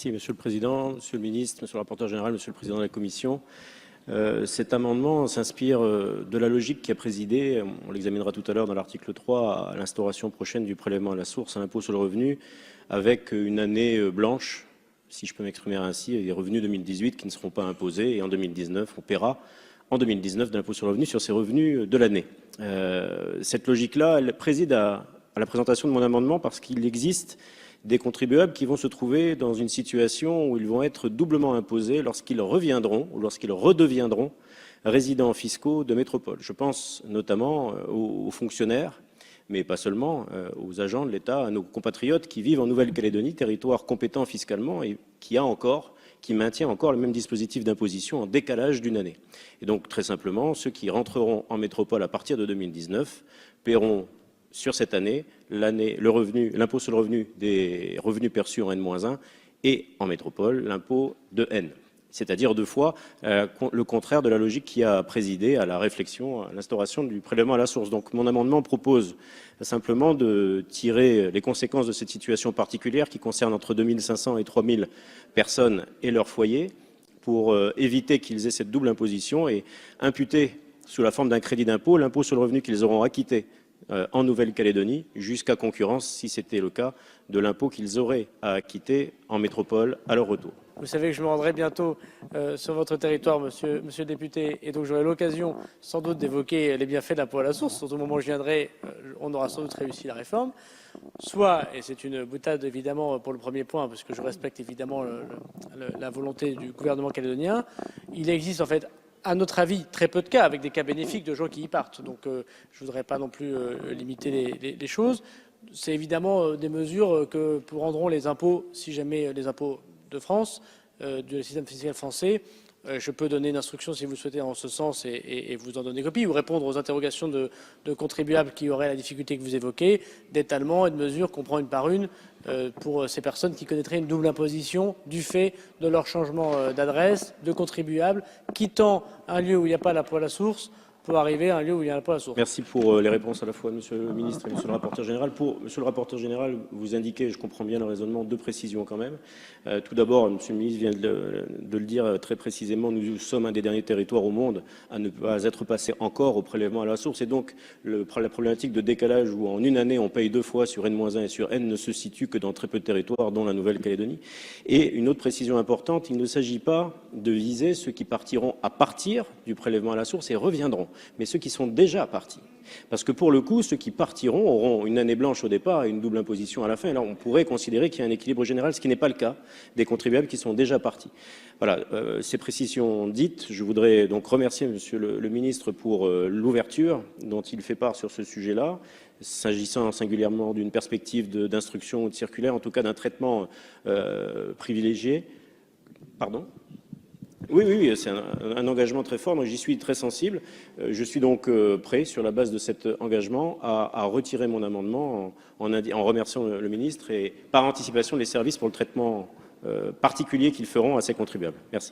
Merci, Monsieur le Président, Monsieur le Ministre, Monsieur le Rapporteur Général, Monsieur le Président de la Commission. Cet amendement s'inspire de la logique qui a présidé, on l'examinera tout à l'heure dans l'article 3, à l'instauration prochaine du prélèvement à la source à l'impôt sur le revenu, avec une année blanche, si je peux m'exprimer ainsi, et des revenus 2018 qui ne seront pas imposés, et en 2019, on paiera en 2019 de l'impôt sur le revenu sur ces revenus de l'année. Cette logique-là, elle préside à la présentation de mon amendement parce qu'il existe des contribuables qui vont se trouver dans une situation où ils vont être doublement imposés lorsqu'ils reviendront ou lorsqu'ils redeviendront résidents fiscaux de métropole. Je pense notamment aux fonctionnaires, mais pas seulement, aux agents de l'État, à nos compatriotes qui vivent en Nouvelle-Calédonie, territoire compétent fiscalement et qui maintient encore le même dispositif d'imposition en décalage d'une année. Et donc, très simplement, ceux qui rentreront en métropole à partir de 2019 paieront sur cette année l'impôt sur le revenu des revenus perçus en N-1 et en métropole l'impôt de N, c'est-à-dire deux fois le contraire de la logique qui a présidé à la réflexion, à l'instauration du prélèvement à la source. Donc mon amendement propose simplement de tirer les conséquences de cette situation particulière qui concerne entre 2500 et 3000 personnes et leurs foyers pour éviter qu'ils aient cette double imposition et imputer sous la forme d'un crédit d'impôt l'impôt sur le revenu qu'ils auront acquitté en Nouvelle-Calédonie, jusqu'à concurrence, si c'était le cas, de l'impôt qu'ils auraient à acquitter en métropole à leur retour. Vous savez que je me rendrai bientôt sur votre territoire, monsieur le député, et donc j'aurai l'occasion sans doute d'évoquer les bienfaits de l'impôt à la source. Au moment où je viendrai, on aura sans doute réussi la réforme. Soit, et c'est une boutade évidemment pour le premier point, parce que je respecte évidemment la volonté du gouvernement calédonien, il existe en fait à notre avis, très peu de cas, avec des cas bénéfiques de gens qui y partent. Donc je ne voudrais pas non plus limiter les choses. C'est évidemment des mesures que rendront les impôts, si jamais les impôts de France, du système fiscal français. Je peux donner une instruction, si vous le souhaitez, en ce sens et vous en donner copie, ou répondre aux interrogations de contribuables qui auraient la difficulté que vous évoquez, d'étalement et de mesures qu'on prend une par une pour ces personnes qui connaîtraient une double imposition du fait de leur changement d'adresse, de contribuable, quittant un lieu où il n'y a pas l'impôt à la source pour arriver à un lieu où il y a l'impôt à la source. Merci pour les réponses à la fois, Monsieur le Ministre et Monsieur le Rapporteur Général. Monsieur le Rapporteur Général, vous indiquez, je comprends bien le raisonnement, deux précisions quand même. Tout d'abord, Monsieur le Ministre vient de le dire très précisément, nous sommes un des derniers territoires au monde à ne pas être passé encore au prélèvement à la source. Et donc, la problématique de décalage où en une année on paye deux fois sur N-1 et sur N ne se situe que dans très peu de territoires, dont la Nouvelle-Calédonie. Et une autre précision importante, il ne s'agit pas de viser ceux qui partiront à partir du prélèvement à la source et reviendront, mais ceux qui sont déjà partis. Parce que pour le coup, ceux qui partiront auront une année blanche au départ et une double imposition à la fin. Et là, on pourrait considérer qu'il y a un équilibre général, ce qui n'est pas le cas des contribuables qui sont déjà partis. Voilà, ces précisions dites, je voudrais donc remercier Monsieur le Ministre pour l'ouverture dont il fait part sur ce sujet-là, s'agissant singulièrement d'une perspective d'instruction ou de circulaire, en tout cas d'un traitement privilégié. Pardon ? Oui, c'est un engagement très fort. Moi, j'y suis très sensible. Je suis donc prêt, sur la base de cet engagement, à retirer mon amendement en remerciant le ministre et par anticipation les services pour le traitement particulier qu'ils feront à ces contribuables. Merci.